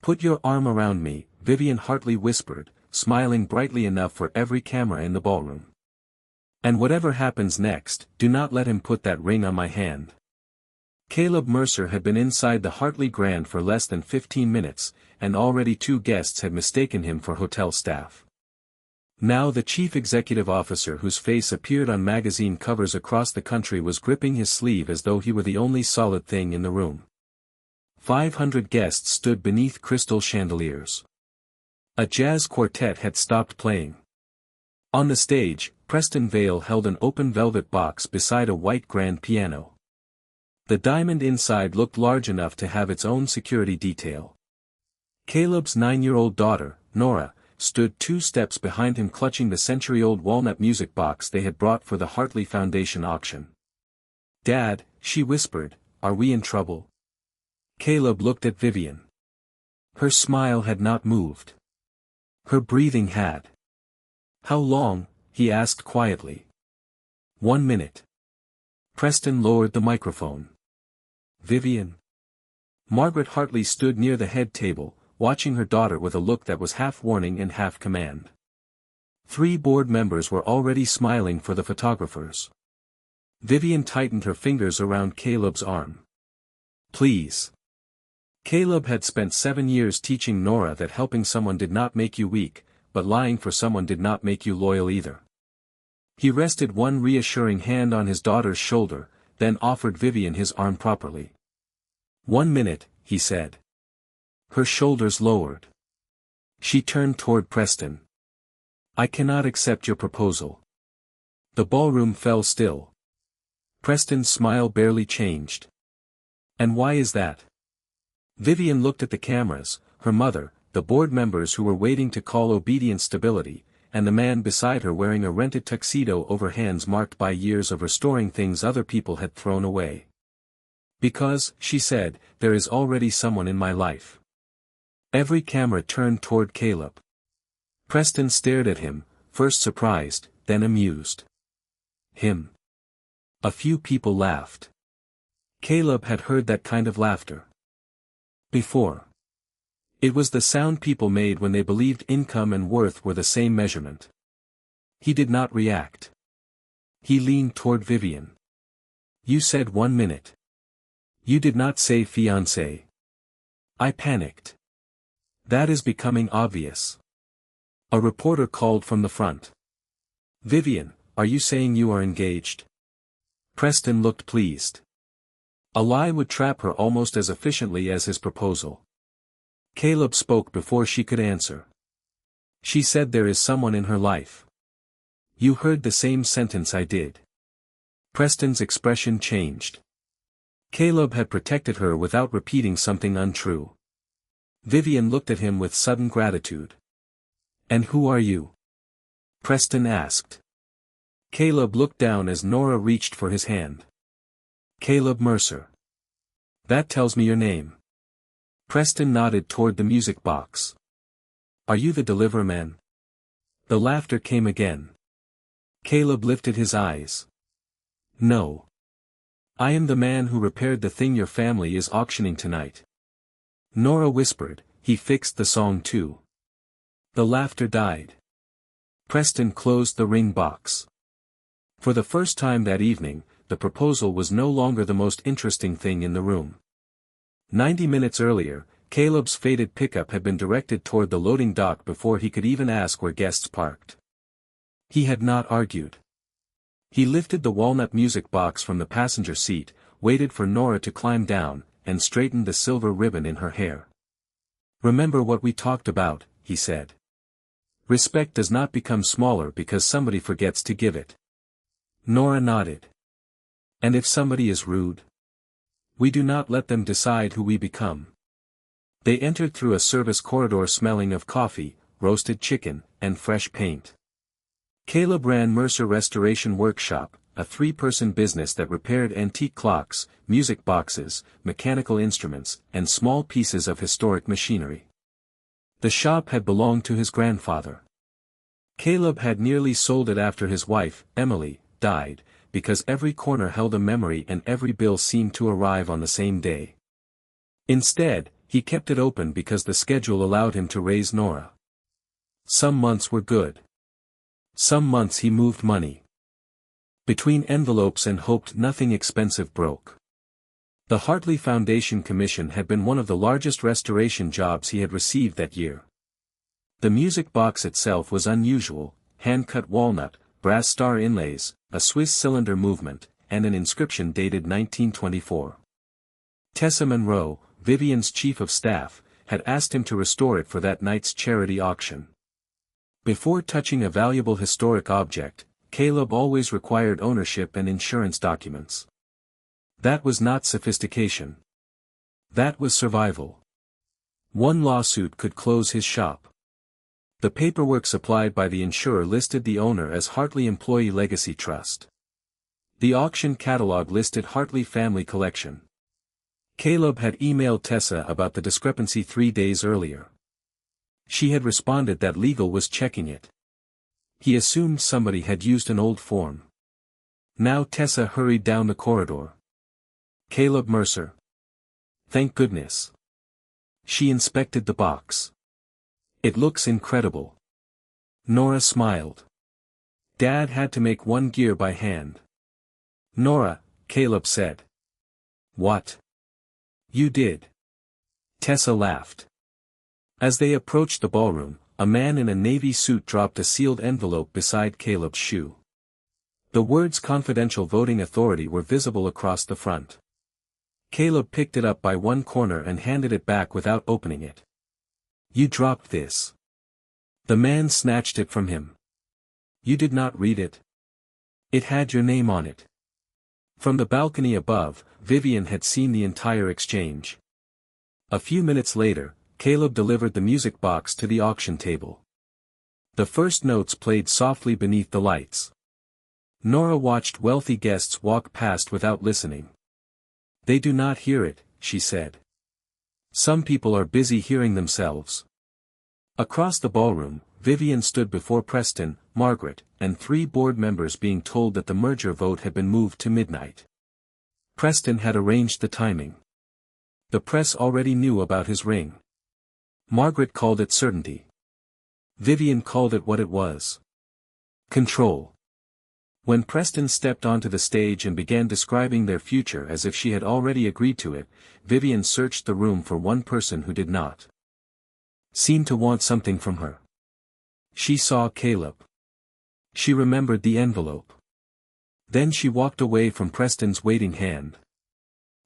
"Put your arm around me," Vivian Hartley whispered, smiling brightly enough for every camera in the ballroom. "And whatever happens next, do not let him put that ring on my hand." Caleb Mercer had been inside the Hartley Grand for less than 15 minutes, and already 2 guests had mistaken him for hotel staff. Now the chief executive officer, whose face appeared on magazine covers across the country, was gripping his sleeve as though he were the only solid thing in the room. 500 guests stood beneath crystal chandeliers. A jazz quartet had stopped playing. On the stage, Preston Vale held an open velvet box beside a white grand piano. The diamond inside looked large enough to have its own security detail. Caleb's 9-year-old daughter, Nora, stood 2 steps behind him, clutching the century-old walnut music box they had brought for the Hartley Foundation auction. "Dad," she whispered, "are we in trouble?" Caleb looked at Vivian. Her smile had not moved. Her breathing had. "How long?" he asked quietly. 1 minute. Preston lowered the microphone. "Vivian?" Margaret Hartley stood near the head table, watching her daughter with a look that was half warning and half command. 3 board members were already smiling for the photographers. Vivian tightened her fingers around Caleb's arm. "Please." Caleb had spent 7 years teaching Nora that helping someone did not make you weak, but lying for someone did not make you loyal either. He rested one reassuring hand on his daughter's shoulder, then offered Vivian his arm properly. 1 minute, he said. Her shoulders lowered. She turned toward Preston. "I cannot accept your proposal." The ballroom fell still. Preston's smile barely changed. "And why is that?" Vivian looked at the cameras, her mother, the board members who were waiting to call obedience stability, and the man beside her wearing a rented tuxedo over hands marked by years of restoring things other people had thrown away. "Because," she said, "there is already someone in my life." Every camera turned toward Caleb. Preston stared at him, first surprised, then amused. Him. A few people laughed. Caleb had heard that kind of laughter before. It was the sound people made when they believed income and worth were the same measurement. He did not react. He leaned toward Vivian. "You said 1 minute. You did not say fiancé." I panicked. "That is becoming obvious." A reporter called from the front. "Vivian, are you saying you are engaged?" Preston looked pleased. A lie would trap her almost as efficiently as his proposal. Caleb spoke before she could answer. "She said there is someone in her life." "You heard the same sentence I did." Preston's expression changed. Caleb had protected her without repeating something untrue. Vivian looked at him with sudden gratitude. "And who are you?" Preston asked. Caleb looked down as Nora reached for his hand. "Caleb Mercer." "That tells me your name." Preston nodded toward the music box. "Are you the deliveryman?" The laughter came again. Caleb lifted his eyes. "No. I am the man who repaired the thing your family is auctioning tonight." Nora whispered, "He fixed the song too." The laughter died. Preston closed the ring box. For the first time that evening, the proposal was no longer the most interesting thing in the room. 90 minutes earlier, Caleb's faded pickup had been directed toward the loading dock before he could even ask where guests parked. He had not argued. He lifted the walnut music box from the passenger seat, waited for Nora to climb down, and straightened the silver ribbon in her hair. "Remember what we talked about," he said. "Respect does not become smaller because somebody forgets to give it." Nora nodded. "And if somebody is rude? We do not let them decide who we become." They entered through a service corridor smelling of coffee, roasted chicken, and fresh paint. Caleb ran Mercer Restoration Workshop, a 3-person business that repaired antique clocks, music boxes, mechanical instruments, and small pieces of historic machinery. The shop had belonged to his grandfather. Caleb had nearly sold it after his wife, Emily, died, because every corner held a memory and every bill seemed to arrive on the same day. Instead, He kept it open because the schedule allowed him to raise Nora. Some months were good. Some months he moved money between envelopes and hoped nothing expensive broke. The Hartley Foundation commission had been one of the largest restoration jobs he had received that year. The music box itself was unusual: hand-cut walnut, brass star inlays, a Swiss cylinder movement, and an inscription dated 1924. Tessa Monroe, Vivian's chief of staff, had asked him to restore it for that night's charity auction. Before touching a valuable historic object, Caleb always required ownership and insurance documents. That was not sophistication. That was survival. One lawsuit could close his shop. The paperwork supplied by the insurer listed the owner as Hartley Employee Legacy Trust. The auction catalog listed Hartley Family Collection. Caleb had emailed Tessa about the discrepancy 3 days earlier. She had responded that legal was checking it. He assumed somebody had used an old form. Now Tessa hurried down the corridor. Caleb Mercer. Thank goodness. She inspected the box. It looks incredible. Nora smiled. Dad had to make one gear by hand. Nora, Caleb said. What? You did. Tessa laughed. As they approached the ballroom, a man in a navy suit dropped a sealed envelope beside Caleb's shoe. The words "Confidential Voting Authority" were visible across the front. Caleb picked it up by one corner and handed it back without opening it. You dropped this. The man snatched it from him. You did not read it. It had your name on it. From the balcony above, Vivian had seen the entire exchange. A few minutes later, Caleb delivered the music box to the auction table. The first notes played softly beneath the lights. Nora watched wealthy guests walk past without listening. They do not hear it, she said. Some people are busy hearing themselves. Across the ballroom, Vivian stood before Preston, Margaret, and 3 board members being told that the merger vote had been moved to midnight. Preston had arranged the timing. The press already knew about his ring. Margaret called it certainty. Vivian called it what it was. Control. When Preston stepped onto the stage and began describing their future as if she had already agreed to it, Vivian searched the room for one person who did not seem to want something from her. She saw Caleb. She remembered the envelope. Then she walked away from Preston's waiting hand.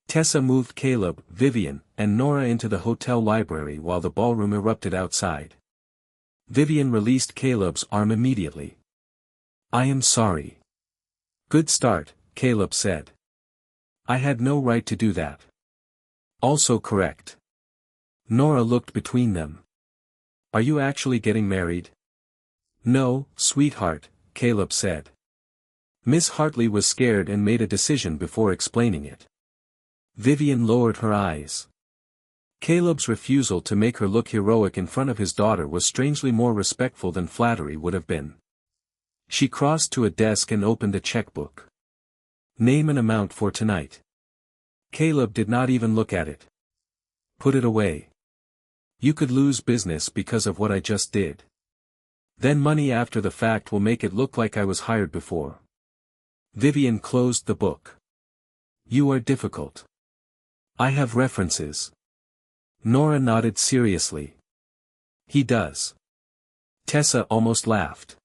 Tessa moved Caleb, Vivian, and Nora into the hotel library while the ballroom erupted outside. Vivian released Caleb's arm immediately. I am sorry. Good start, Caleb said. I had no right to do that. Also correct. Nora looked between them. Are you actually getting married? No, sweetheart, Caleb said. Miss Hartley was scared and made a decision before explaining it. Vivian lowered her eyes. Caleb's refusal to make her look heroic in front of his daughter was strangely more respectful than flattery would have been. She crossed to a desk and opened a checkbook. Name an amount for tonight. Caleb did not even look at it. Put it away. You could lose business because of what I just did. Then money after the fact will make it look like I was hired before. Vivian closed the book. You are difficult. I have references. Nora nodded seriously. He does. Tessa almost laughed.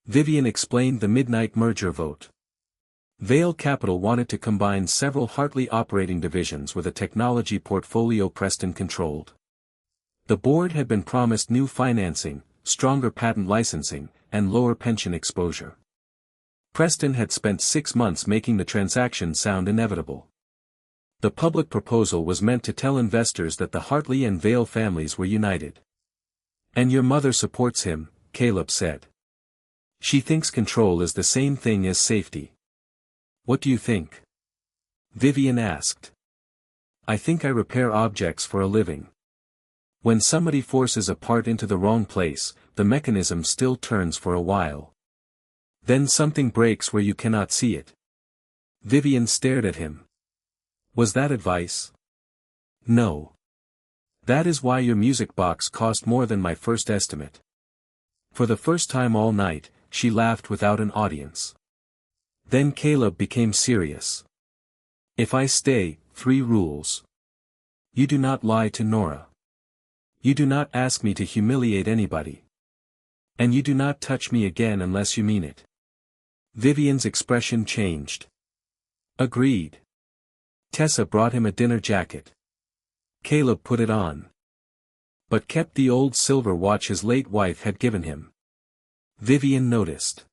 Vivian explained the midnight merger vote. Vale Capital wanted to combine several Hartley operating divisions with a technology portfolio Preston controlled. The board had been promised new financing, stronger patent licensing, and lower pension exposure. Preston had spent 6 months making the transaction sound inevitable. The public proposal was meant to tell investors that the Hartley and Vale families were united. And your mother supports him, Caleb said. She thinks control is the same thing as safety. What do you think? Vivian asked. I think I repair objects for a living. When somebody forces a part into the wrong place, the mechanism still turns for a while. Then something breaks where you cannot see it. Vivian stared at him. Was that advice? No. That is why your music box cost more than my first estimate. For the first time all night, she laughed without an audience. Then Caleb became serious. If I stay, 3 rules. You do not lie to Nora. You do not ask me to humiliate anybody. And you do not touch me again unless you mean it. Vivian's expression changed. Agreed. Tessa brought him a dinner jacket. Caleb put it on. But kept the old silver watch his late wife had given him. Vivian noticed.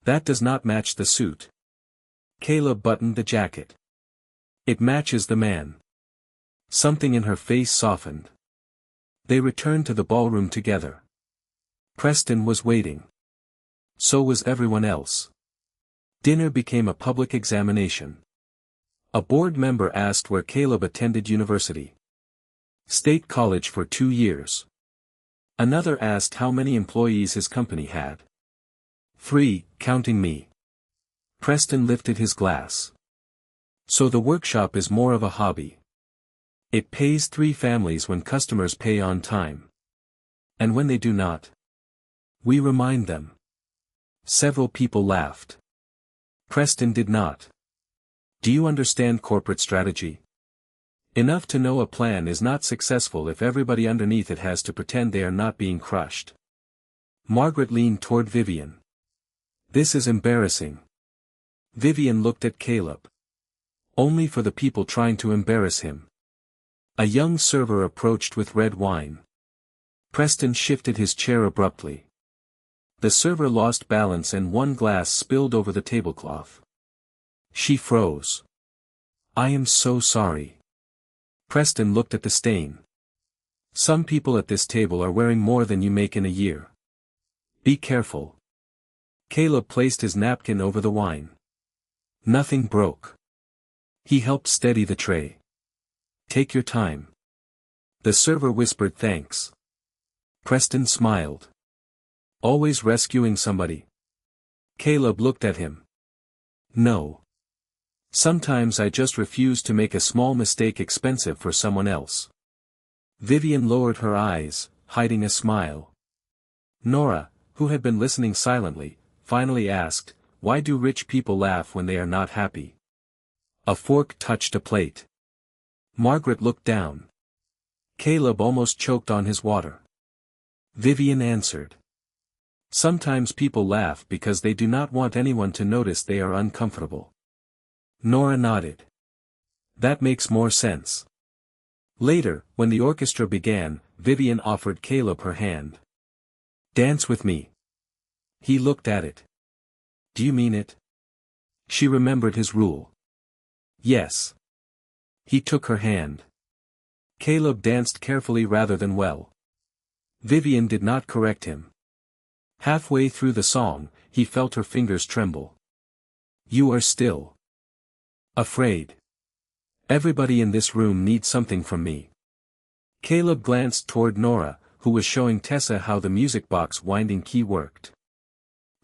That does not match the suit. Caleb buttoned the jacket. It matches the man. Something in her face softened. They returned to the ballroom together. Preston was waiting. So was everyone else. Dinner became a public examination. A board member asked where Caleb attended university. State College for 2 years. Another asked how many employees his company had. 3, counting me. Preston lifted his glass. So the workshop is more of a hobby. It pays 3 families when customers pay on time. And when they do not, we remind them. Several people laughed. Preston did not. Do you understand corporate strategy? Enough to know a plan is not successful if everybody underneath it has to pretend they are not being crushed. Margaret leaned toward Vivian. This is embarrassing. Vivian looked at Caleb. Only for the people trying to embarrass him. A young server approached with red wine. Preston shifted his chair abruptly. The server lost balance and one glass spilled over the tablecloth. She froze. I am so sorry. Preston looked at the stain. Some people at this table are wearing more than you make in a year. Be careful. Caleb placed his napkin over the wine. Nothing broke. He helped steady the tray. Take your time. The server whispered thanks. Preston smiled. Always rescuing somebody. Caleb looked at him. No. Sometimes I just refuse to make a small mistake expensive for someone else. Vivian lowered her eyes, hiding a smile. Nora, who had been listening silently, finally asked, why do rich people laugh when they are not happy? A fork touched a plate. Margaret looked down. Caleb almost choked on his water. Vivian answered. Sometimes people laugh because they do not want anyone to notice they are uncomfortable. Nora nodded. That makes more sense. Later, when the orchestra began, Vivian offered Caleb her hand. Dance with me. He looked at it. Do you mean it? She remembered his rule. Yes. He took her hand. Caleb danced carefully rather than well. Vivian did not correct him. Halfway through the song, he felt her fingers tremble. You are still afraid. Everybody in this room needs something from me. Caleb glanced toward Nora, who was showing Tessa how the music box winding key worked.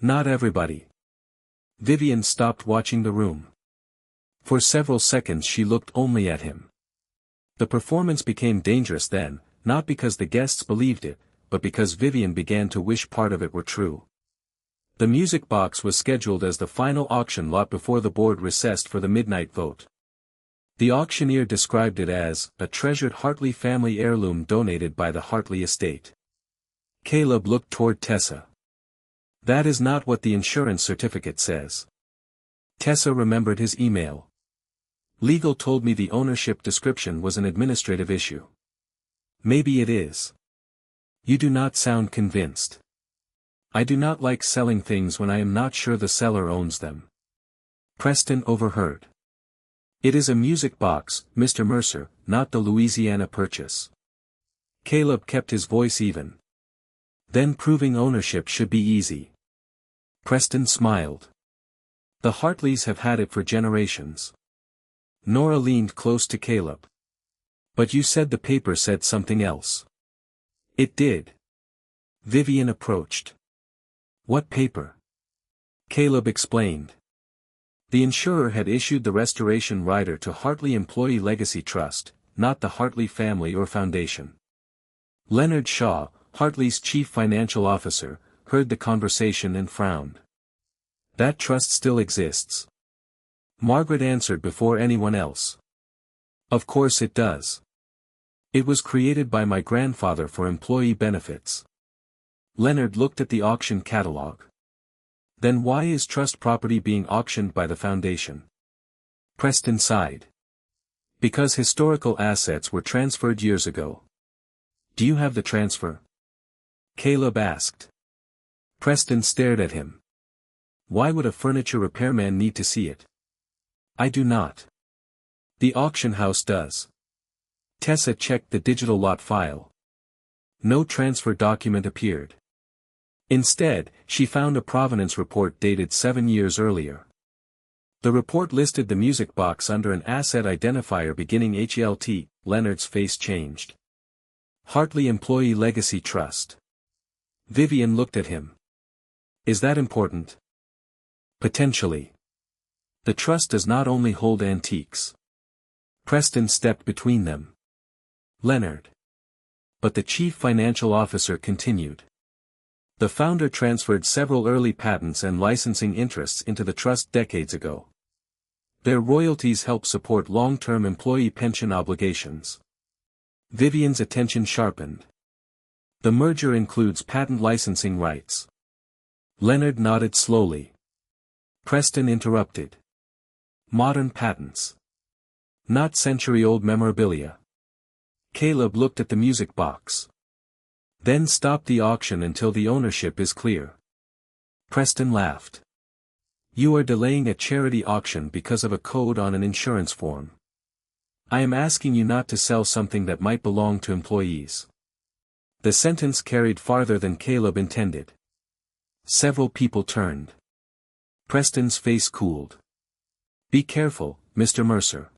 Not everybody. Vivian stopped watching the room. For several seconds she looked only at him. The performance became dangerous then, not because the guests believed it, but because Vivian began to wish part of it were true. The music box was scheduled as the final auction lot before the board recessed for the midnight vote. The auctioneer described it as a treasured Hartley family heirloom donated by the Hartley estate. Caleb looked toward Tessa. That is not what the insurance certificate says. Tessa remembered his email. Legal told me the ownership description was an administrative issue. Maybe it is. You do not sound convinced. I do not like selling things when I am not sure the seller owns them. Preston overheard. It is a music box, Mr. Mercer, not the Louisiana Purchase. Caleb kept his voice even. Then proving ownership should be easy. Preston smiled. The Hartleys have had it for generations. Nora leaned close to Caleb. But you said the paper said something else. It did. Vivian approached. What paper? Caleb explained. The insurer had issued the restoration rider to Hartley Employee Legacy Trust, not the Hartley family or foundation. Leonard Shaw, Hartley's chief financial officer, heard the conversation and frowned. That trust still exists. Margaret answered before anyone else. Of course it does. It was created by my grandfather for employee benefits. Leonard looked at the auction catalog. Then why is trust property being auctioned by the foundation? Preston sighed. Because historical assets were transferred years ago. Do you have the transfer? Caleb asked. Preston stared at him. Why would a furniture repairman need to see it? I do not. The auction house does. Tessa checked the digital lot file. No transfer document appeared. Instead, she found a provenance report dated 7 years earlier. The report listed the music box under an asset identifier beginning HLT. Leonard's face changed. Hartley Employee Legacy Trust. Vivian looked at him. Is that important? Potentially. The trust does not only hold antiques. Preston stepped between them. Leonard. But the chief financial officer continued. The founder transferred several early patents and licensing interests into the trust decades ago. Their royalties help support long-term employee pension obligations. Vivian's attention sharpened. The merger includes patent licensing rights. Leonard nodded slowly. Preston interrupted. Modern patents. Not century-old memorabilia. Caleb looked at the music box. Then stop the auction until the ownership is clear. Preston laughed. You are delaying a charity auction because of a code on an insurance form. I am asking you not to sell something that might belong to employees. The sentence carried farther than Caleb intended. Several people turned. Preston's face cooled. Be careful, Mr. Mercer.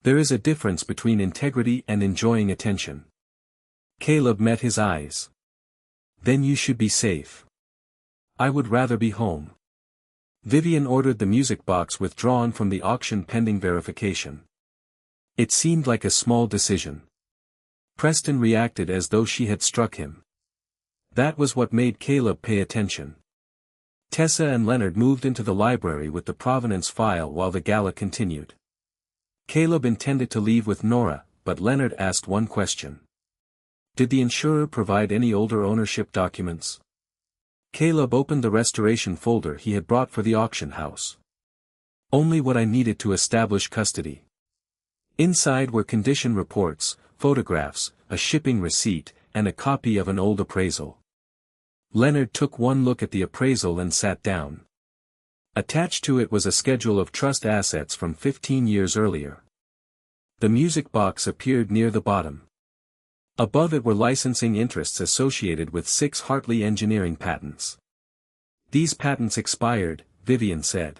There is a difference between integrity and enjoying attention. Caleb met his eyes. Then you should be safe. I would rather be home. Vivian ordered the music box withdrawn from the auction pending verification. It seemed like a small decision. Preston reacted as though she had struck him. That was what made Caleb pay attention. Tessa and Leonard moved into the library with the provenance file while the gala continued. Caleb intended to leave with Nora, but Leonard asked one question. Did the insurer provide any older ownership documents? Caleb opened the restoration folder he had brought for the auction house. Only what I needed to establish custody. Inside were condition reports, photographs, a shipping receipt, and a copy of an old appraisal. Leonard took one look at the appraisal and sat down. Attached to it was a schedule of trust assets from 15 years earlier. The music box appeared near the bottom. Above it were licensing interests associated with 6 Hartley engineering patents. These patents expired, Vivian said.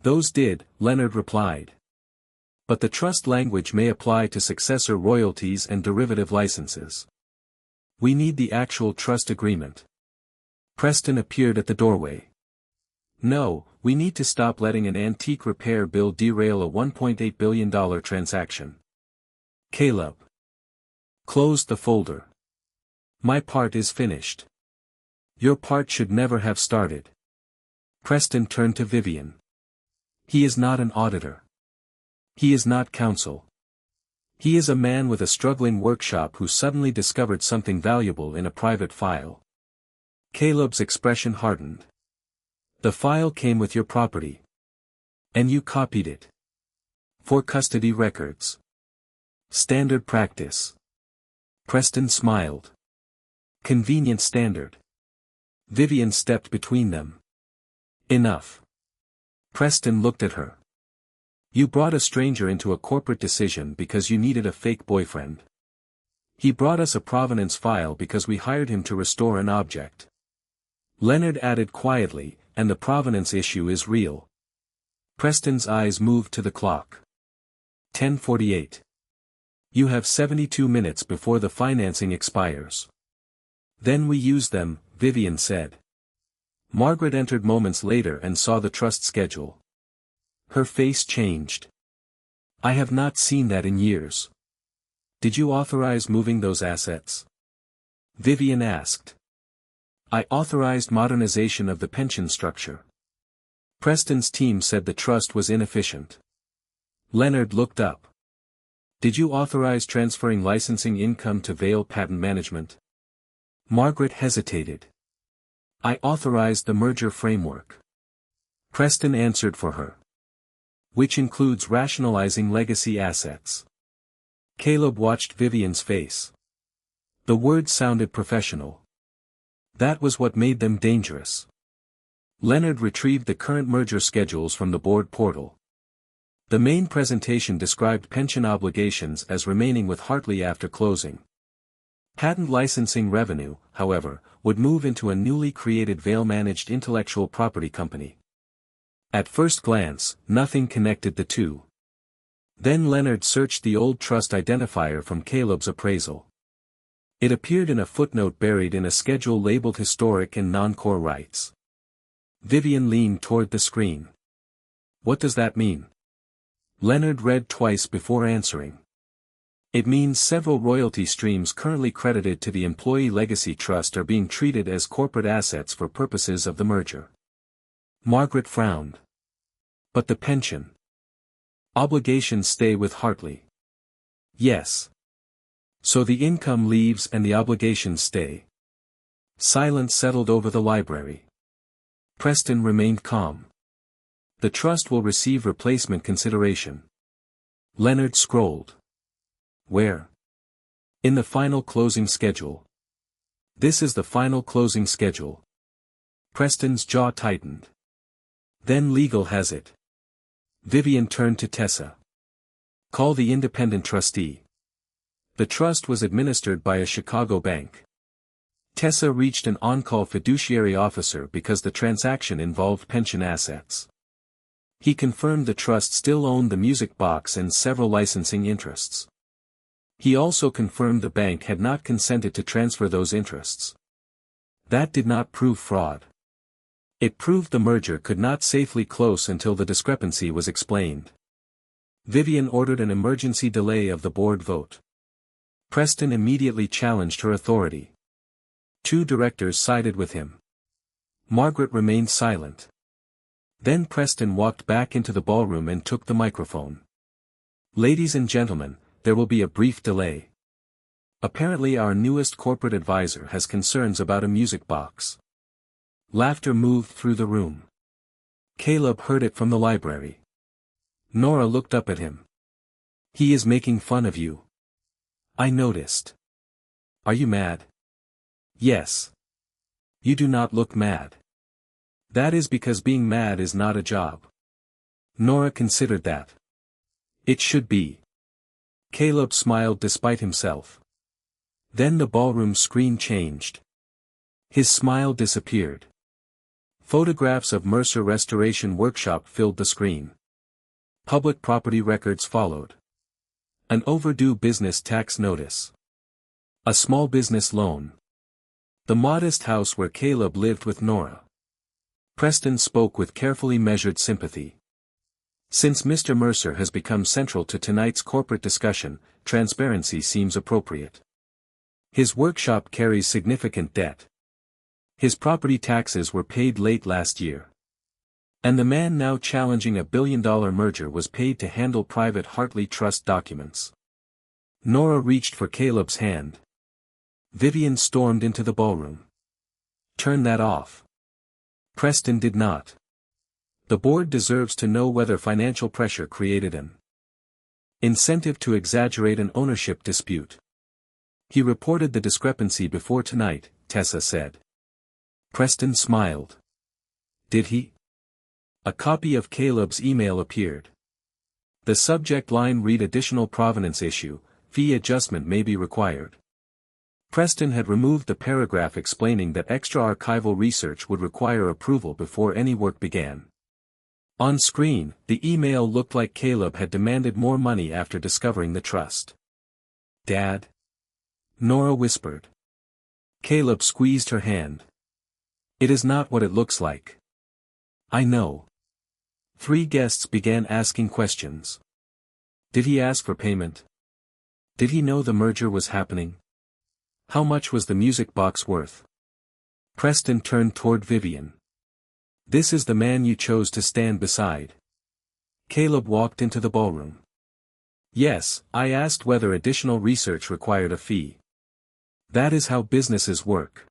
Those did, Leonard replied. But the trust language may apply to successor royalties and derivative licenses. We need the actual trust agreement. Preston appeared at the doorway. No, we need to stop letting an antique repair bill derail a $1.8 billion transaction. Caleb closed the folder. My part is finished. Your part should never have started. Preston turned to Vivian. He is not an auditor. He is not counsel. He is a man with a struggling workshop who suddenly discovered something valuable in a private file. Caleb's expression hardened. The file came with your property. And you copied it. For custody records. Standard practice. Preston smiled. Convenient standard. Vivian stepped between them. Enough. Preston looked at her. You brought a stranger into a corporate decision because you needed a fake boyfriend. He brought us a provenance file because we hired him to restore an object. Leonard added quietly, and the provenance issue is real. Preston's eyes moved to the clock. 10:48. You have 72 minutes before the financing expires. Then we use them, Vivian said. Margaret entered moments later and saw the trust schedule. Her face changed. I have not seen that in years. Did you authorize moving those assets? Vivian asked. I authorized modernization of the pension structure. Preston's team said the trust was inefficient. Leonard looked up. Did you authorize transferring licensing income to Vale Patent Management? Margaret hesitated. I authorized the merger framework. Preston answered for her. Which includes rationalizing legacy assets. Caleb watched Vivian's face. The words sounded professional. That was what made them dangerous. Leonard retrieved the current merger schedules from the board portal. The main presentation described pension obligations as remaining with Hartley after closing. Patent licensing revenue, however, would move into a newly created Vale-managed intellectual property company. At first glance, nothing connected the two. Then Leonard searched the old trust identifier from Caleb's appraisal. It appeared in a footnote buried in a schedule labeled Historic and Non-Core Rights. Vivian leaned toward the screen. What does that mean? Leonard read twice before answering. It means several royalty streams currently credited to the Employee Legacy Trust are being treated as corporate assets for purposes of the merger. Margaret frowned. But the pension obligations stay with Hartley. Yes. So the income leaves and the obligations stay. Silence settled over the library. Preston remained calm. The trust will receive replacement consideration. Leonard scrolled. Where? In the final closing schedule. This is the final closing schedule. Preston's jaw tightened. Then legal has it. Vivian turned to Tessa. Call the independent trustee. The trust was administered by a Chicago bank. Tessa reached an on-call fiduciary officer because the transaction involved pension assets. He confirmed the trust still owned the music box and several licensing interests. He also confirmed the bank had not consented to transfer those interests. That did not prove fraud. It proved the merger could not safely close until the discrepancy was explained. Vivian ordered an emergency delay of the board vote. Preston immediately challenged her authority. 2 directors sided with him. Margaret remained silent. Then Preston walked back into the ballroom and took the microphone. Ladies and gentlemen, there will be a brief delay. Apparently our newest corporate advisor has concerns about a music box. Laughter moved through the room. Caleb heard it from the library. Nora looked up at him. He is making fun of you. I noticed. Are you mad? Yes. You do not look mad. That is because being mad is not a job. Nora considered that. It should be. Caleb smiled despite himself. Then the ballroom screen changed. His smile disappeared. Photographs of Mercer Restoration Workshop filled the screen. Public property records followed. An overdue business tax notice. A small business loan. The modest house where Caleb lived with Nora. Preston spoke with carefully measured sympathy. Since Mr. Mercer has become central to tonight's corporate discussion, transparency seems appropriate. His workshop carries significant debt. His property taxes were paid late last year. And the man now challenging a billion-dollar merger was paid to handle private Hartley Trust documents. Nora reached for Caleb's hand. Vivian stormed into the ballroom. Turn that off. Preston did not. The board deserves to know whether financial pressure created an incentive to exaggerate an ownership dispute. He reported the discrepancy before tonight, Tessa said. Preston smiled. Did he? A copy of Caleb's email appeared. The subject line read additional provenance issue, fee adjustment may be required. Preston had removed the paragraph explaining that extra archival research would require approval before any work began. On screen, the email looked like Caleb had demanded more money after discovering the trust. Dad? Nora whispered. Caleb squeezed her hand. It is not what it looks like. I know. 3 guests began asking questions. Did he ask for payment? Did he know the merger was happening? How much was the music box worth? Preston turned toward Vivian. This is the man you chose to stand beside. Caleb walked into the ballroom. Yes, I asked whether additional research required a fee. That is how businesses work.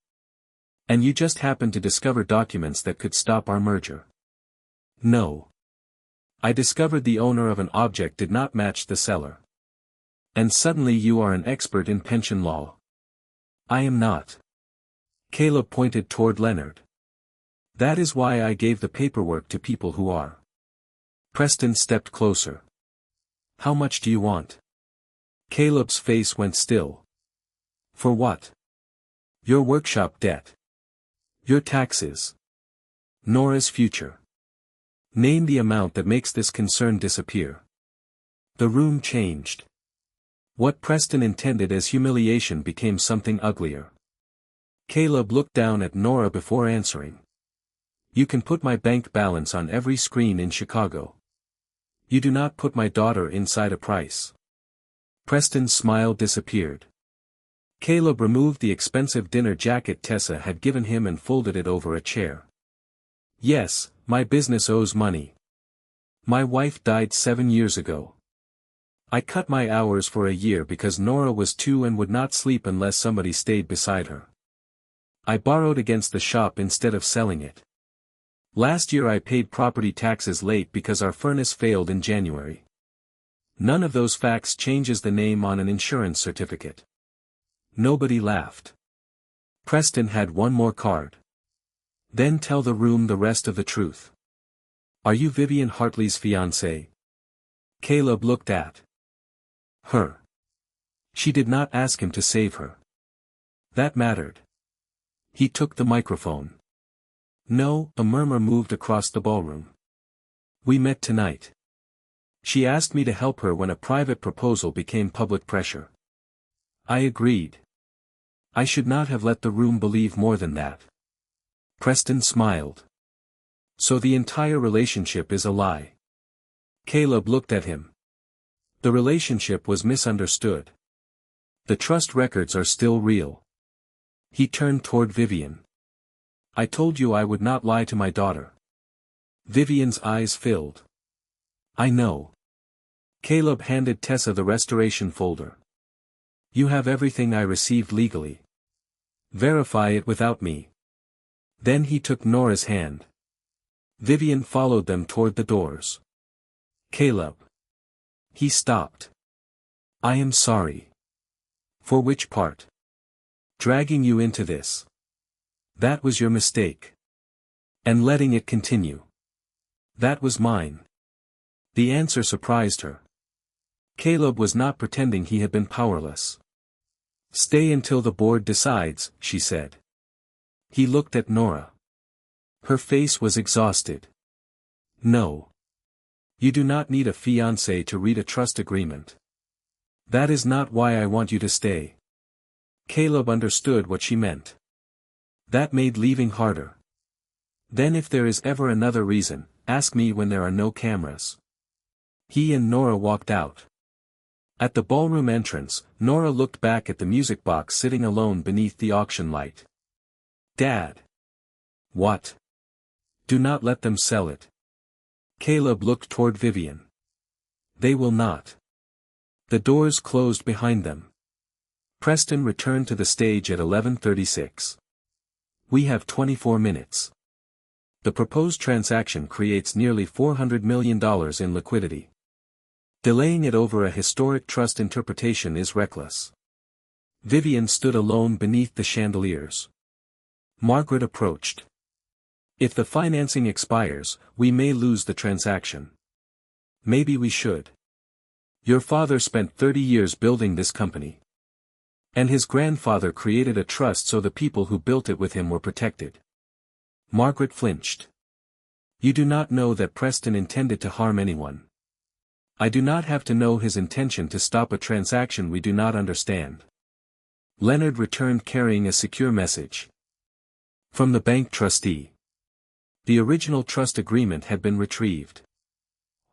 And you just happened to discover documents that could stop our merger. No. I discovered the owner of an object did not match the seller. And suddenly you are an expert in pension law. I am not. Caleb pointed toward Leonard. That is why I gave the paperwork to people who are. Preston stepped closer. How much do you want? Caleb's face went still. For what? Your workshop debt. Your taxes. Nora's future. Name the amount that makes this concern disappear. The room changed. What Preston intended as humiliation became something uglier. Caleb looked down at Nora before answering. You can put my bank balance on every screen in Chicago. You do not put my daughter inside a price. Preston's smile disappeared. Caleb removed the expensive dinner jacket Tessa had given him and folded it over a chair. Yes, my business owes money. My wife died 7 years ago. I cut my hours for a year because Nora was 2 and would not sleep unless somebody stayed beside her. I borrowed against the shop instead of selling it. Last year I paid property taxes late because our furnace failed in January. None of those facts changes the name on an insurance certificate. Nobody laughed. Preston had one more card. Then tell the room the rest of the truth. Are you Vivian Hartley's fiancé? Caleb looked at her. She did not ask him to save her. That mattered. He took the microphone. No, a murmur moved across the ballroom. We met tonight. She asked me to help her when a private proposal became public pressure. I agreed. I should not have let the room believe more than that. Preston smiled. So the entire relationship is a lie. Caleb looked at him. The relationship was misunderstood. The trust records are still real. He turned toward Vivian. I told you I would not lie to my daughter. Vivian's eyes filled. I know. Caleb handed Tessa the restoration folder. You have everything I received legally. Verify it without me. Then he took Nora's hand. Vivian followed them toward the doors. Caleb. He stopped. I am sorry. For which part? Dragging you into this. That was your mistake. And letting it continue. That was mine. The answer surprised her. Caleb was not pretending he had been powerless. Stay until the board decides, she said. He looked at Nora. Her face was exhausted. No. You do not need a fiancé to read a trust agreement. That is not why I want you to stay. Caleb understood what she meant. That made leaving harder. Then if there is ever another reason, ask me when there are no cameras. He and Nora walked out. At the ballroom entrance, Nora looked back at the music box sitting alone beneath the auction light. Dad. What? Do not let them sell it. Caleb looked toward Vivian. They will not. The doors closed behind them. Preston returned to the stage at 11:36. We have 24 minutes. The proposed transaction creates nearly $400 million in liquidity. Delaying it over a historic trust interpretation is reckless. Vivian stood alone beneath the chandeliers. Margaret approached. If the financing expires, we may lose the transaction. Maybe we should. Your father spent 30 years building this company. And his grandfather created a trust so the people who built it with him were protected. Margaret flinched. You do not know that Preston intended to harm anyone. I do not have to know his intention to stop a transaction we do not understand. Leonard returned carrying a secure message. From the bank trustee. The original trust agreement had been retrieved.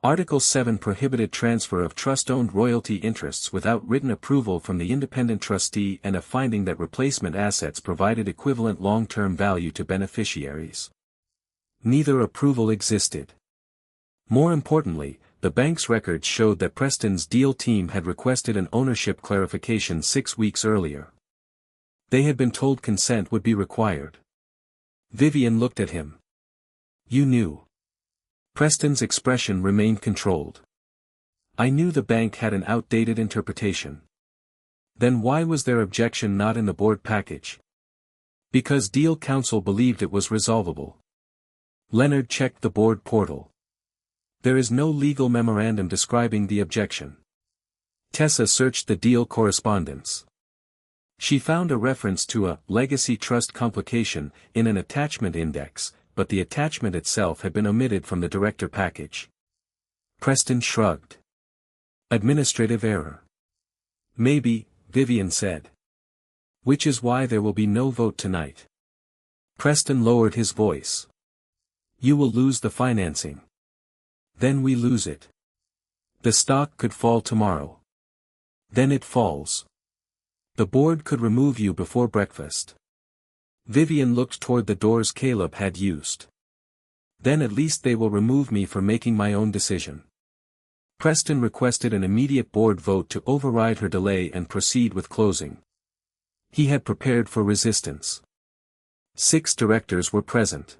Article 7 prohibited transfer of trust-owned royalty interests without written approval from the independent trustee and a finding that replacement assets provided equivalent long-term value to beneficiaries. Neither approval existed. More importantly, the bank's records showed that Preston's deal team had requested an ownership clarification 6 weeks earlier. They had been told consent would be required. Vivian looked at him. "You knew." Preston's expression remained controlled. "I knew the bank had an outdated interpretation." "Then why was their objection not in the board package?" "Because deal counsel believed it was resolvable." Leonard checked the board portal. "There is no legal memorandum describing the objection." Tessa searched the deal correspondence. She found a reference to a legacy trust complication in an attachment index, but the attachment itself had been omitted from the director package. Preston shrugged. "Administrative error." "Maybe," Vivian said. "Which is why there will be no vote tonight." Preston lowered his voice. "You will lose the financing. Then we lose it. The stock could fall tomorrow. Then it falls. The board could remove you before breakfast." Vivian looked toward the doors Caleb had used. "Then at least they will remove me for making my own decision." Preston requested an immediate board vote to override her delay and proceed with closing. He had prepared for resistance. 6 directors were present.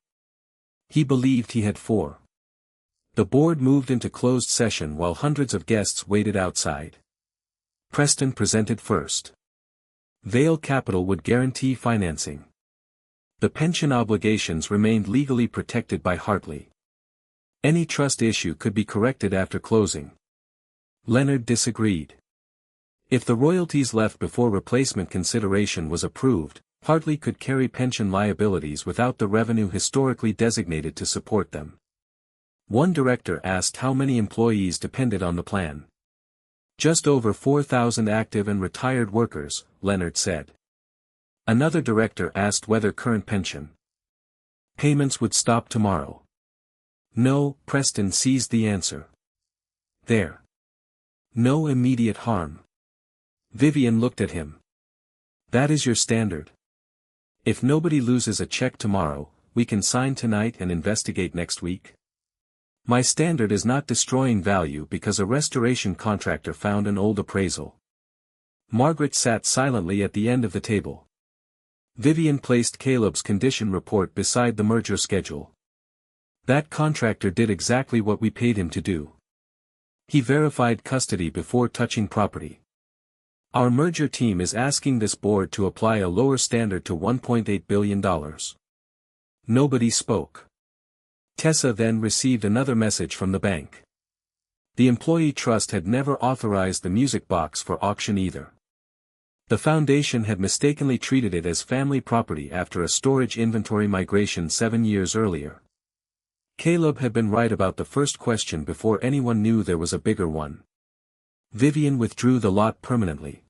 He believed he had 4. The board moved into closed session while hundreds of guests waited outside. Preston presented first. Vale Capital would guarantee financing. The pension obligations remained legally protected by Hartley. Any trust issue could be corrected after closing. Leonard disagreed. If the royalties left before replacement consideration was approved, Hartley could carry pension liabilities without the revenue historically designated to support them. One director asked how many employees depended on the plan. "Just over 4,000 active and retired workers," Leonard said. Another director asked whether current pension payments would stop tomorrow. "No," Preston seized the answer. "There. No immediate harm." Vivian looked at him. "That is your standard. If nobody loses a check tomorrow, we can sign tonight and investigate next week?" "My standard is not destroying value because a restoration contractor found an old appraisal." Margaret sat silently at the end of the table. Vivian placed Caleb's condition report beside the merger schedule. "That contractor did exactly what we paid him to do. He verified custody before touching property. Our merger team is asking this board to apply a lower standard to $1.8 billion. Nobody spoke. Tessa then received another message from the bank. The employee trust had never authorized the music box for auction either. The foundation had mistakenly treated it as family property after a storage inventory migration 7 years earlier. Caleb had been right about the first question before anyone knew there was a bigger one. Vivian withdrew the lot permanently.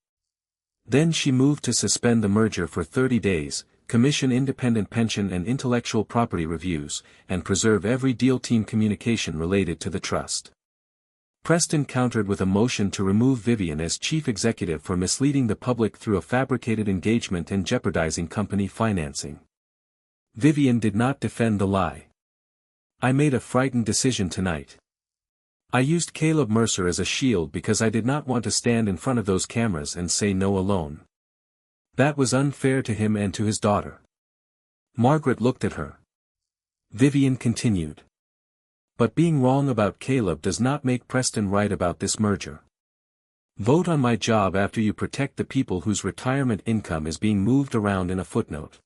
Then she moved to suspend the merger for 30 days, commission independent pension and intellectual property reviews, and preserve every deal team communication related to the trust. Preston countered with a motion to remove Vivian as chief executive for misleading the public through a fabricated engagement and jeopardizing company financing. Vivian did not defend the lie. "I made a frightened decision tonight. I used Caleb Mercer as a shield because I did not want to stand in front of those cameras and say no alone. That was unfair to him and to his daughter." Margaret looked at her. Vivian continued. "But being wrong about Caleb does not make Preston right about this merger. Vote on my job after you protect the people whose retirement income is being moved around in a footnote."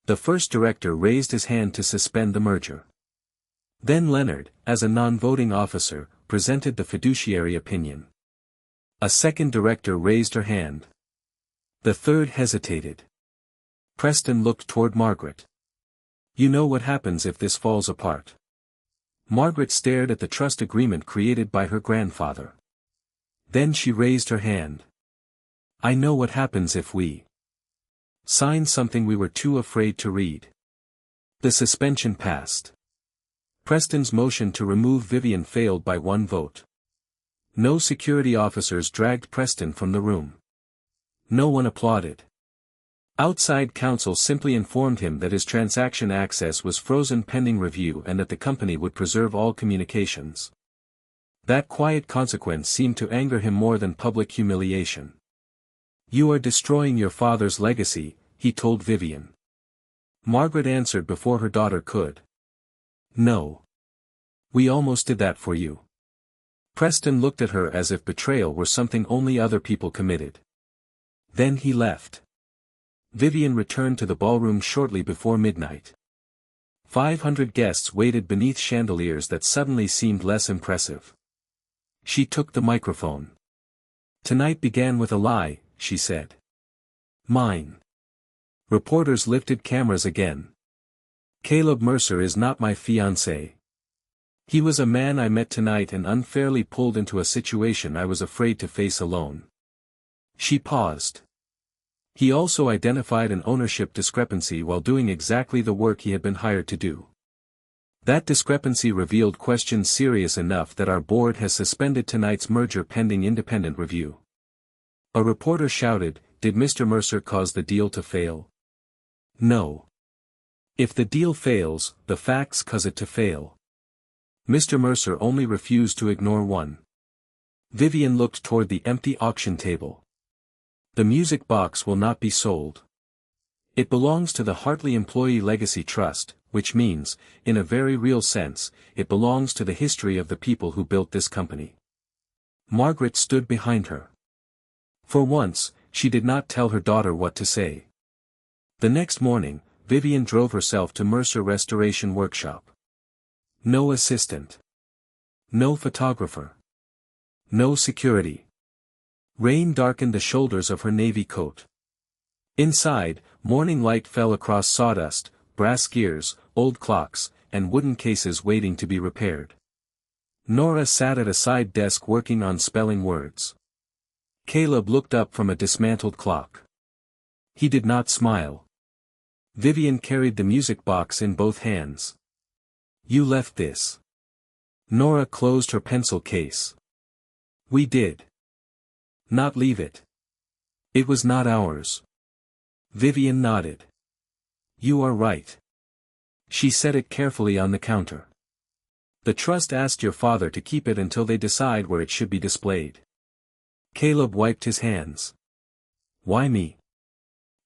The first director raised his hand to suspend the merger. Then Leonard, as a non-voting officer, presented the fiduciary opinion. A second director raised her hand. The third hesitated. Preston looked toward Margaret. "You know what happens if this falls apart." Margaret stared at the trust agreement created by her grandfather. Then she raised her hand. "I know what happens if we sign something we were too afraid to read." The suspension passed. Preston's motion to remove Vivian failed by 1 vote. No security officers dragged Preston from the room. No one applauded. Outside counsel simply informed him that his transaction access was frozen pending review and that the company would preserve all communications. That quiet consequence seemed to anger him more than public humiliation. "You are destroying your father's legacy," he told Vivian. Margaret answered before her daughter could. "No. We almost did that for you." Preston looked at her as if betrayal were something only other people committed. Then he left. Vivian returned to the ballroom shortly before midnight. 500 guests waited beneath chandeliers that suddenly seemed less impressive. She took the microphone. "Tonight began with a lie," she said. "Mine." Reporters lifted cameras again. "Caleb Mercer is not my fiancé. He was a man I met tonight and unfairly pulled into a situation I was afraid to face alone." She paused. He also identified an ownership discrepancy while doing exactly the work he had been hired to do. That discrepancy revealed questions serious enough that our board has suspended tonight's merger pending independent review. A reporter shouted, "Did Mr. Mercer cause the deal to fail?" "No. If the deal fails, the facts cause it to fail. Mr. Mercer only refused to ignore one." Vivian looked toward the empty auction table. "The music box will not be sold. It belongs to the Hartley Employee Legacy Trust, which means, in a very real sense, it belongs to the history of the people who built this company." Margaret stood behind her. For once, she did not tell her daughter what to say. The next morning, Vivian drove herself to Mercer Restoration Workshop. No assistant. No photographer. No security. Rain darkened the shoulders of her navy coat. Inside, morning light fell across sawdust, brass gears, old clocks, and wooden cases waiting to be repaired. Nora sat at a side desk working on spelling words. Caleb looked up from a dismantled clock. He did not smile. Vivian carried the music box in both hands. "You left this." Nora closed her pencil case. "We did not leave it. It was not ours." Vivian nodded. "You are right." She set it carefully on the counter. "The trust asked your father to keep it until they decide where it should be displayed." Caleb wiped his hands. "Why me?"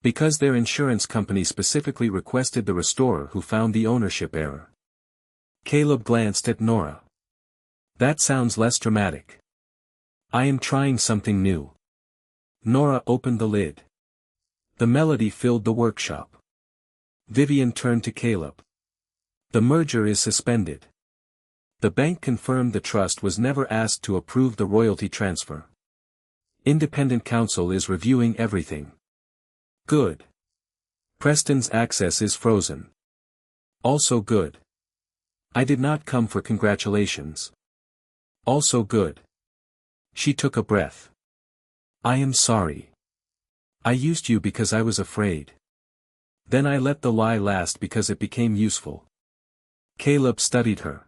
"Because their insurance company specifically requested the restorer who found the ownership error." Caleb glanced at Nora. "That sounds less dramatic." "I am trying something new." Nora opened the lid. The melody filled the workshop. Vivian turned to Caleb. "The merger is suspended. The bank confirmed the trust was never asked to approve the royalty transfer. Independent counsel is reviewing everything." "Good. Preston's access is frozen." "Also good." "I did not come for congratulations." "Also good." She took a breath. "I am sorry. I used you because I was afraid. Then I let the lie last because it became useful." Caleb studied her.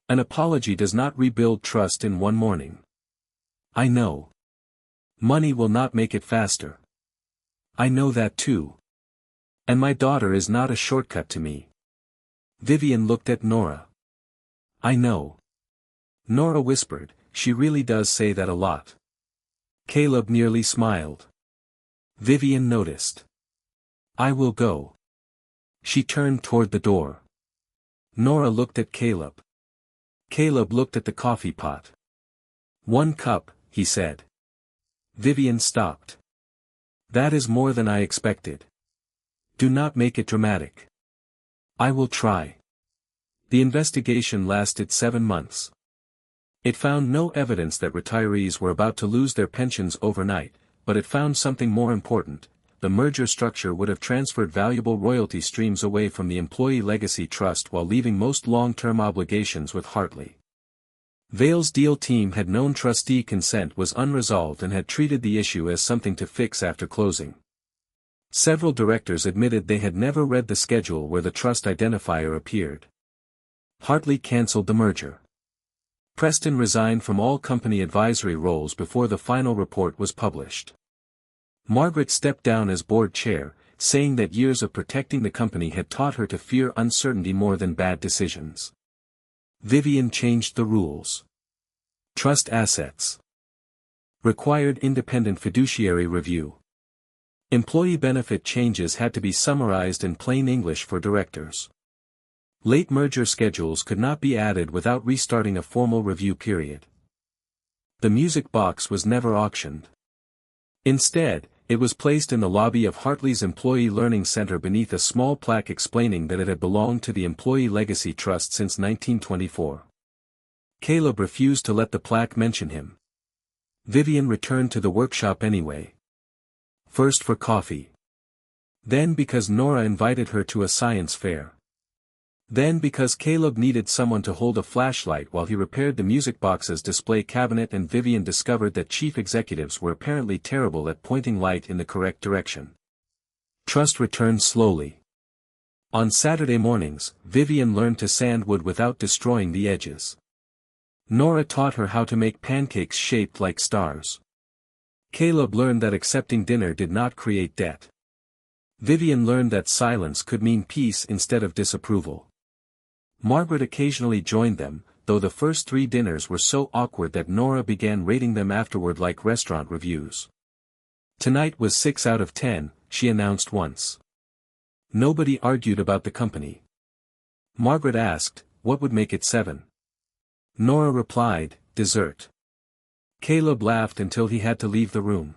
"An apology does not rebuild trust in one morning." "I know. Money will not make it faster." "I know that too. And my daughter is not a shortcut to me." Vivian looked at Nora. "I know." Nora whispered, "She really does say that a lot." Caleb nearly smiled. Vivian noticed. "I will go." She turned toward the door. Nora looked at Caleb. Caleb looked at the coffee pot. "1 cup," he said. Vivian stopped. "That is more than I expected. Do not make it dramatic." "I will try." The investigation lasted 7 months. It found no evidence that retirees were about to lose their pensions overnight, but it found something more important: the merger structure would have transferred valuable royalty streams away from the Employee Legacy Trust while leaving most long-term obligations with Hartley. Vale's deal team had known trustee consent was unresolved and had treated the issue as something to fix after closing. Several directors admitted they had never read the schedule where the trust identifier appeared. Hartley cancelled the merger. Preston resigned from all company advisory roles before the final report was published. Margaret stepped down as board chair, saying that years of protecting the company had taught her to fear uncertainty more than bad decisions. Vivian changed the rules. Trust assets. Required independent fiduciary review. Employee benefit changes had to be summarized in plain English for directors. Late merger schedules could not be added without restarting a formal review period. The music box was never auctioned. Instead, it was placed in the lobby of Hartley's Employee Learning Center beneath a small plaque explaining that it had belonged to the Employee Legacy Trust since 1924. Caleb refused to let the plaque mention him. Vivian returned to the workshop anyway. First for coffee. Then because Nora invited her to a science fair. Then because Caleb needed someone to hold a flashlight while he repaired the music box's display cabinet, and Vivian discovered that chief executives were apparently terrible at pointing light in the correct direction. Trust returned slowly. On Saturday mornings, Vivian learned to sand wood without destroying the edges. Nora taught her how to make pancakes shaped like stars. Caleb learned that accepting dinner did not create debt. Vivian learned that silence could mean peace instead of disapproval. Margaret occasionally joined them, though the first 3 dinners were so awkward that Nora began rating them afterward like restaurant reviews. Tonight was 6 out of 10, she announced once. Nobody argued about the company. Margaret asked, what would make it 7? Nora replied, dessert. Caleb laughed until he had to leave the room.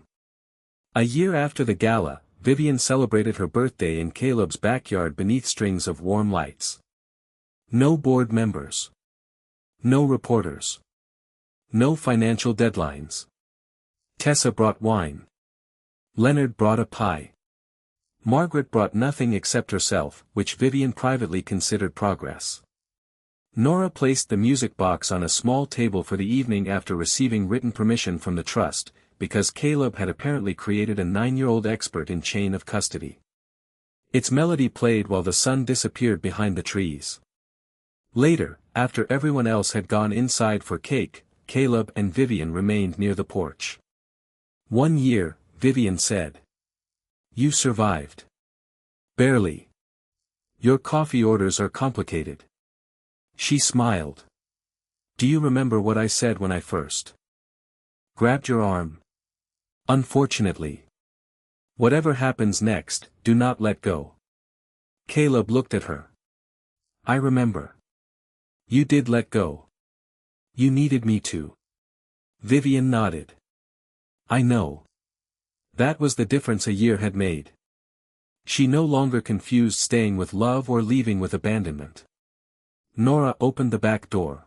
A year after the gala, Vivian celebrated her birthday in Caleb's backyard beneath strings of warm lights. No board members. No reporters. No financial deadlines. Tessa brought wine. Leonard brought a pie. Margaret brought nothing except herself, which Vivian privately considered progress. Nora placed the music box on a small table for the evening after receiving written permission from the trust, because Caleb had apparently created a 9-year-old expert in chain of custody. Its melody played while the sun disappeared behind the trees. Later, after everyone else had gone inside for cake, Caleb and Vivian remained near the porch. 1 year, Vivian said. You survived. Barely. Your coffee orders are complicated. She smiled. Do you remember what I said when I first grabbed your arm? Unfortunately. Whatever happens next, do not let go. Caleb looked at her. I remember. You did let go. You needed me to. Vivian nodded. I know. That was the difference a year had made. She no longer confused staying with love or leaving with abandonment. Nora opened the back door.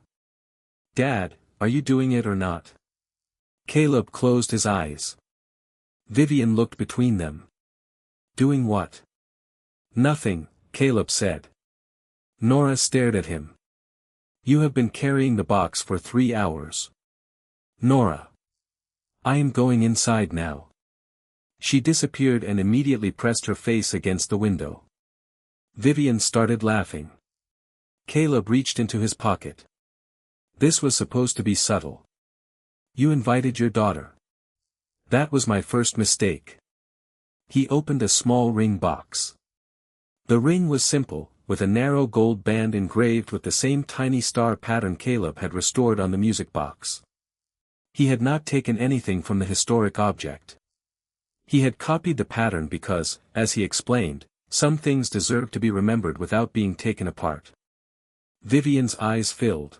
Dad, are you doing it or not? Caleb closed his eyes. Vivian looked between them. Doing what? Nothing, Caleb said. Nora stared at him. You have been carrying the box for 3 hours. Nora. I am going inside now. She disappeared and immediately pressed her face against the window. Vivian started laughing. Caleb reached into his pocket. This was supposed to be subtle. You invited your daughter. That was my first mistake. He opened a small ring box. The ring was simple, with a narrow gold band engraved with the same tiny star pattern Caleb had restored on the music box. He had not taken anything from the historic object. He had copied the pattern because, as he explained, some things deserved to be remembered without being taken apart. Vivian's eyes filled.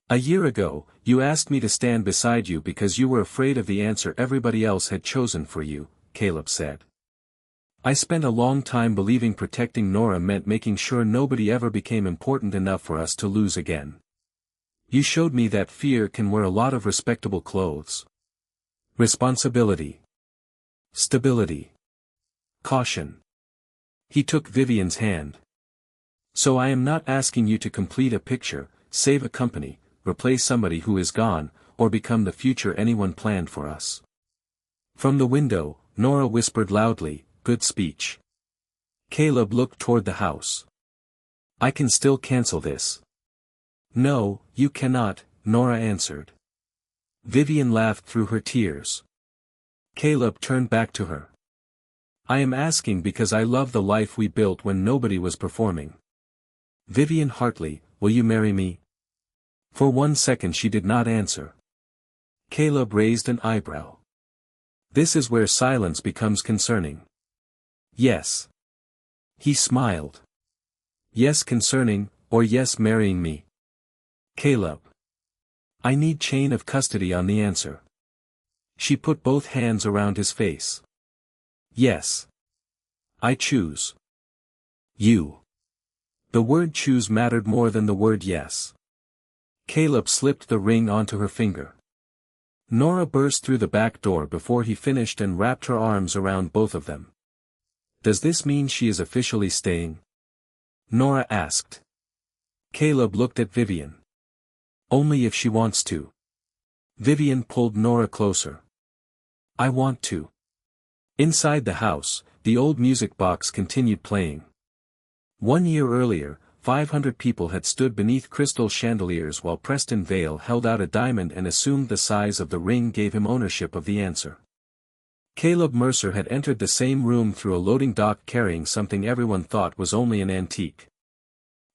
A year ago, you asked me to stand beside you because you were afraid of the answer everybody else had chosen for you, Caleb said. I spent a long time believing protecting Nora meant making sure nobody ever became important enough for us to lose again. You showed me that fear can wear a lot of respectable clothes. Responsibility. Stability. Caution. He took Vivian's hand. So I am not asking you to complete a picture, save a company, replace somebody who is gone, or become the future anyone planned for us. From the window, Nora whispered loudly, good speech. Caleb looked toward the house. I can still cancel this. No, you cannot, Nora answered. Vivian laughed through her tears. Caleb turned back to her. I am asking because I love the life we built when nobody was performing. Vivian Hartley, will you marry me? For 1 second she did not answer. Caleb raised an eyebrow. This is where silence becomes concerning. Yes. He smiled. Yes, concerning, or yes, marrying me. Caleb. I need chain of custody on the answer. She put both hands around his face. Yes. I choose. You. The word choose mattered more than the word yes. Caleb slipped the ring onto her finger. Nora burst through the back door before he finished and wrapped her arms around both of them. Does this mean she is officially staying? Nora asked. Caleb looked at Vivian. Only if she wants to. Vivian pulled Nora closer. I want to. Inside the house, the old music box continued playing. 1 year earlier, 500 people had stood beneath crystal chandeliers while Preston Vale held out a diamond and assumed the size of the ring gave him ownership of the answer. Caleb Mercer had entered the same room through a loading dock carrying something everyone thought was only an antique.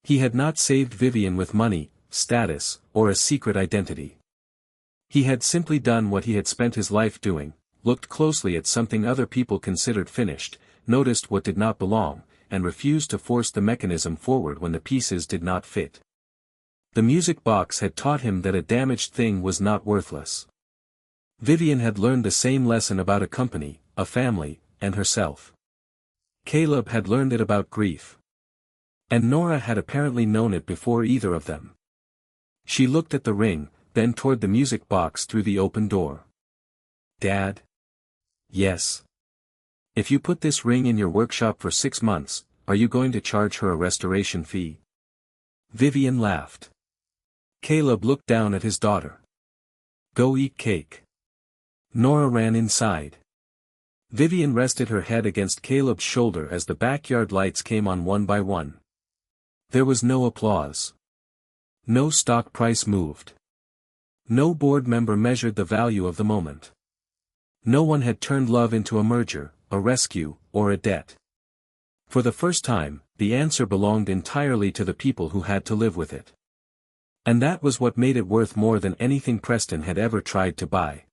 He had not saved Vivian with money, status, or a secret identity. He had simply done what he had spent his life doing, looked closely at something other people considered finished, noticed what did not belong, and refused to force the mechanism forward when the pieces did not fit. The music box had taught him that a damaged thing was not worthless. Vivian had learned the same lesson about a company, a family, and herself. Caleb had learned it about grief. And Nora had apparently known it before either of them. She looked at the ring, then toward the music box through the open door. Dad? Yes. If you put this ring in your workshop for 6 months, are you going to charge her a restoration fee? Vivian laughed. Caleb looked down at his daughter. Go eat cake. Nora ran inside. Vivian rested her head against Caleb's shoulder as the backyard lights came on one by one. There was no applause. No stock price moved. No board member measured the value of the moment. No one had turned love into a merger, a rescue, or a debt. For the first time, the answer belonged entirely to the people who had to live with it. And that was what made it worth more than anything Preston had ever tried to buy.